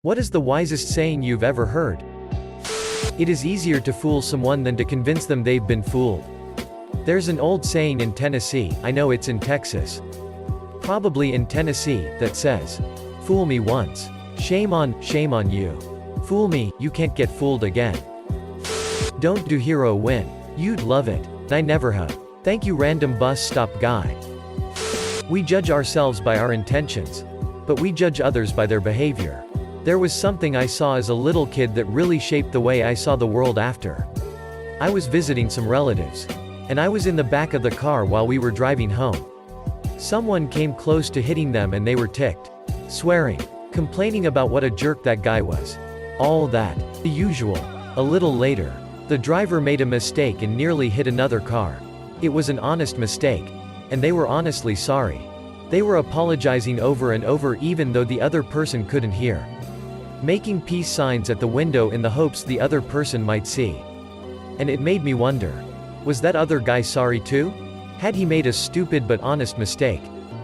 What is the wisest saying you've ever heard? It is easier to fool someone than to convince them they've been fooled. There's an old saying in Tennessee, I know it's in Texas, probably in Tennessee, that says, "Fool me once. Shame on you. Fool me, you can't get fooled again." Don't do hero win. You'd love it. I never have. Thank you, random bus stop guy. We judge ourselves by our intentions, but we judge others by their behavior. There was something I saw as a little kid that really shaped the way I saw the world after. I was visiting some relatives, and I was in the back of the car while we were driving home. Someone came close to hitting them and they were ticked, swearing, complaining about what a jerk that guy was. All that. The usual. A little later, the driver made a mistake and nearly hit another car. It was an honest mistake, and they were honestly sorry. They were apologizing over and over even though the other person couldn't hear. Making peace signs at the window in the hopes the other person might see. And it made me wonder, was that other guy sorry too? Had he made a stupid but honest mistake,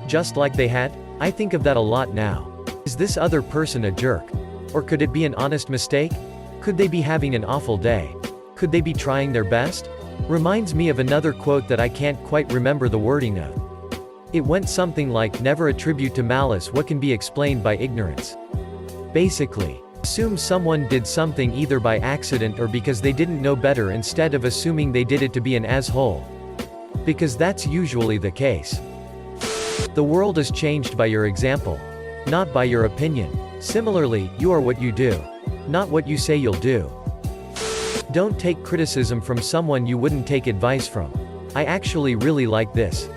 just like they had? I think of that a lot now. Is this other person a jerk? Or could it be an honest mistake? Could they be having an awful day? Could they be trying their best? Reminds me of another quote that I can't quite remember the wording of. It went something like, never attribute to malice what can be explained by ignorance. Basically, assume someone did something either by accident or because they didn't know better instead of assuming they did it to be an asshole. Because that's usually the case. The world is changed by your example, not by your opinion. Similarly, you are what you do, not what you say you'll do. Don't take criticism from someone you wouldn't take advice from. I actually really like this.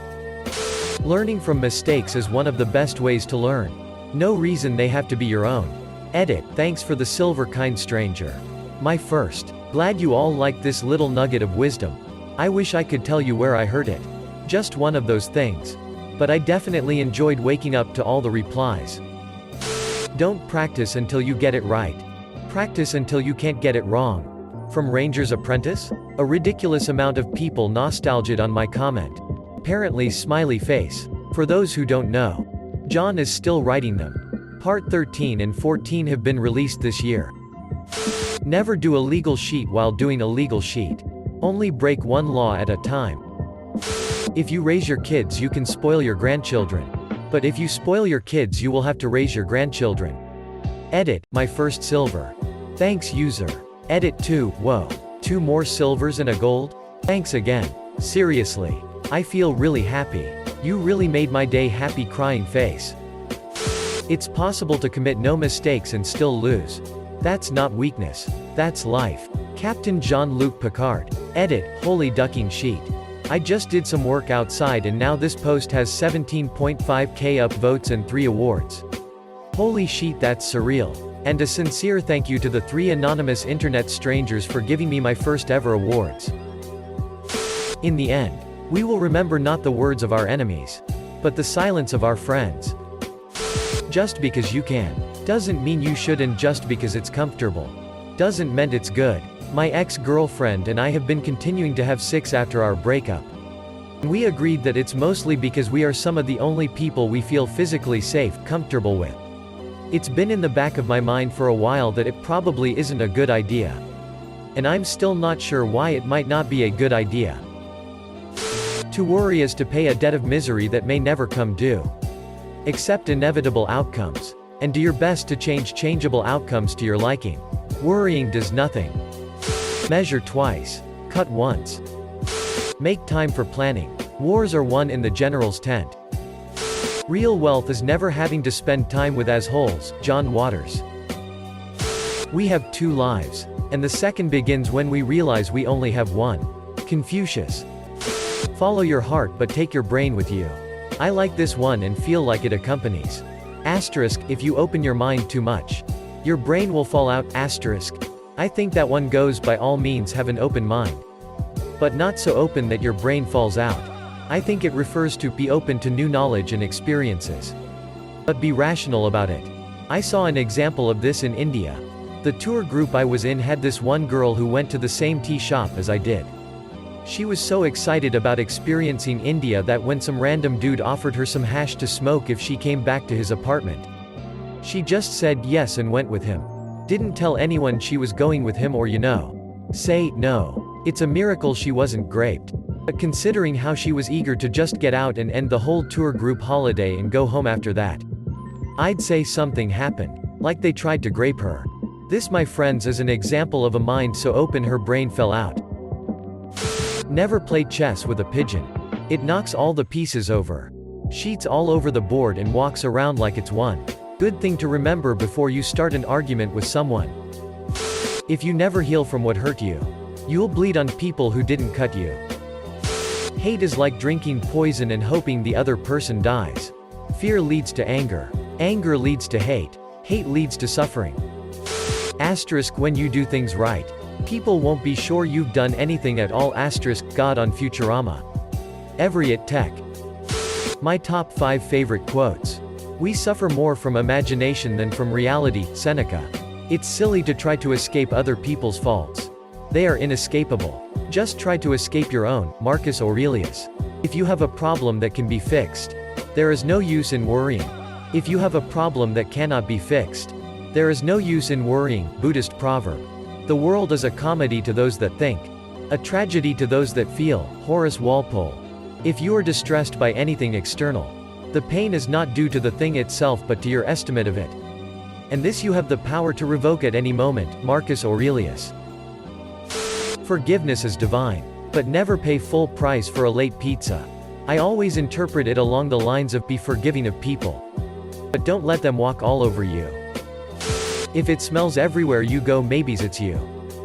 Learning from mistakes is one of the best ways to learn. No reason they have to be your own. Edit, thanks for the silver kind stranger. My first. Glad you all liked this little nugget of wisdom. I wish I could tell you where I heard it. Just one of those things. But I definitely enjoyed waking up to all the replies. Don't practice until you get it right. Practice until you can't get it wrong. From Ranger's Apprentice? A ridiculous amount of people nostalgiaed on my comment. Apparently smiley face. For those who don't know, John is still writing them. Part 13 and 14 have been released this year. Never do a legal sheet while doing a legal sheet. Only break one law at a time. If you raise your kids you can spoil your grandchildren. But if you spoil your kids you will have to raise your grandchildren. Edit, my first silver. Thanks user. Edit 2, whoa. 2 more silvers and a gold? Thanks again. Seriously. I feel really happy. You really made my day, happy crying face. It's possible to commit no mistakes and still lose. That's not weakness. That's life. Captain Jean-Luc Picard. Edit, holy ducking sheet. I just did some work outside and now this post has 17.5k upvotes and 3 awards. Holy sheet, that's surreal. And a sincere thank you to the 3 anonymous internet strangers for giving me my first ever awards. In the end, we will remember not the words of our enemies, but the silence of our friends. Just because you can, doesn't mean you should, and just because it's comfortable, doesn't mean it's good. My ex-girlfriend and I have been continuing to have sex after our breakup. We agreed that it's mostly because we are some of the only people we feel physically safe, comfortable with. It's been in the back of my mind for a while that it probably isn't a good idea. And I'm still not sure why it might not be a good idea. To worry is to pay a debt of misery that may never come due. Accept inevitable outcomes. And do your best to change changeable outcomes to your liking. Worrying does nothing. Measure twice. Cut once. Make time for planning. Wars are won in the general's tent. Real wealth is never having to spend time with assholes. John Waters. We have 2 lives. And the second begins when we realize we only have one. Confucius. Follow your heart but take your brain with you. I like this one and feel like it accompanies. Asterisk, if you open your mind too much, your brain will fall out. Asterisk. I think that one goes by all means have an open mind. But not so open that your brain falls out. I think it refers to be open to new knowledge and experiences. But be rational about it. I saw an example of this in India. The tour group I was in had this one girl who went to the same tea shop as I did. She was so excited about experiencing India that when some random dude offered her some hash to smoke if she came back to his apartment, She just said yes and went with him. Didn't tell anyone she was going with him or say no. It's a miracle she wasn't raped. But considering how she was eager to just get out and end the whole tour group holiday and go home after that, I'd say something happened. Like they tried to grape her. This, my friends, is an example of a mind so open her brain fell out. Never play chess with a pigeon. It knocks all the pieces over. Sheets all over the board and walks around like it's one. Good thing to remember before you start an argument with someone. If you never heal from what hurt you, you'll bleed on people who didn't cut you. Hate is like drinking poison and hoping the other person dies. Fear leads to anger. Anger leads to hate. Hate leads to suffering. Asterisk when you do things right, people won't be sure you've done anything at all. Asterisk God on Futurama. AskReddit Tech. My top 5 favorite quotes. We suffer more from imagination than from reality. Seneca. It's silly to try to escape other people's faults. They are inescapable. Just try to escape your own. Marcus Aurelius. If you have a problem that can be fixed, there is no use in worrying. If you have a problem that cannot be fixed, there is no use in worrying. Buddhist proverb. The world is a comedy to those that think, a tragedy to those that feel. Horace Walpole. If you are distressed by anything external, the pain is not due to the thing itself but to your estimate of it. And this you have the power to revoke at any moment. Marcus Aurelius. Forgiveness is divine. But never pay full price for a late pizza. I always interpret it along the lines of be forgiving of people, but don't let them walk all over you. If it smells everywhere you go, maybe it's you.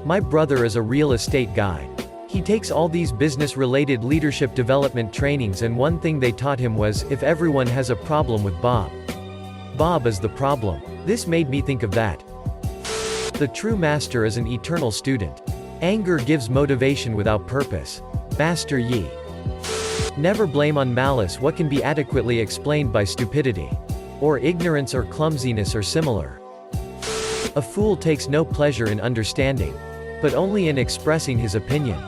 My brother is a real estate guy. He takes all these business-related leadership development trainings, and one thing they taught him was, if everyone has a problem with Bob, Bob is the problem. This made me think of that. The true master is an eternal student. Anger gives motivation without purpose. Master Yi. Never blame on malice what can be adequately explained by stupidity, or ignorance or clumsiness or similar. A fool takes no pleasure in understanding, but only in expressing his opinion.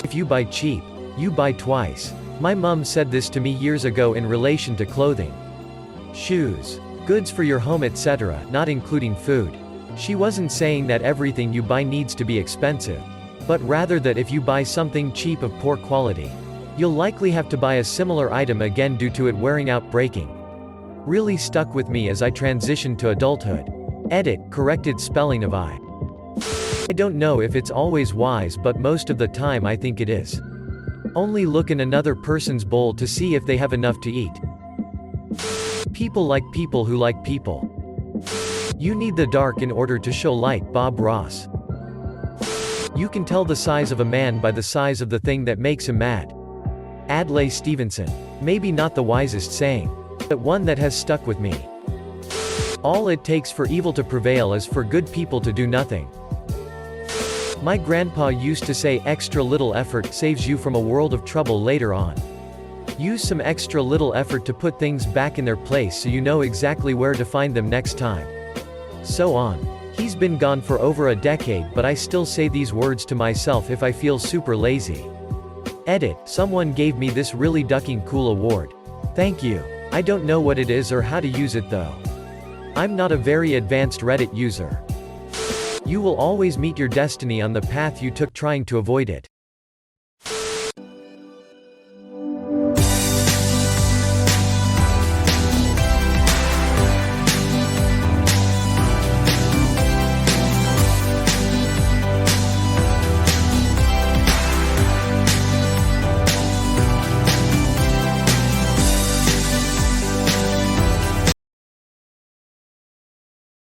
If you buy cheap, you buy twice. My mum said this to me years ago in relation to clothing, shoes, goods for your home, etc., not including food. She wasn't saying that everything you buy needs to be expensive, but rather that if you buy something cheap of poor quality, you'll likely have to buy a similar item again due to it wearing out, breaking. Really stuck with me as I transitioned to adulthood. Edit, corrected spelling of I. I don't know if it's always wise, but most of the time I think it is. Only look in another person's bowl to see if they have enough to eat. People like people who like people. You need the dark in order to show light. Bob Ross. You can tell the size of a man by the size of the thing that makes him mad. Adlai Stevenson. Maybe not the wisest saying, but one that has stuck with me. All it takes for evil to prevail is for good people to do nothing. My grandpa used to say extra little effort saves you from a world of trouble later on. Use some extra little effort to put things back in their place so you know exactly where to find them next time. So on. He's been gone for over a decade, but I still say these words to myself if I feel super lazy. Edit, someone gave me this really ducking cool award. Thank you. I don't know what it is or how to use it though. I'm not a very advanced Reddit user. You will always meet your destiny on the path you took trying to avoid it.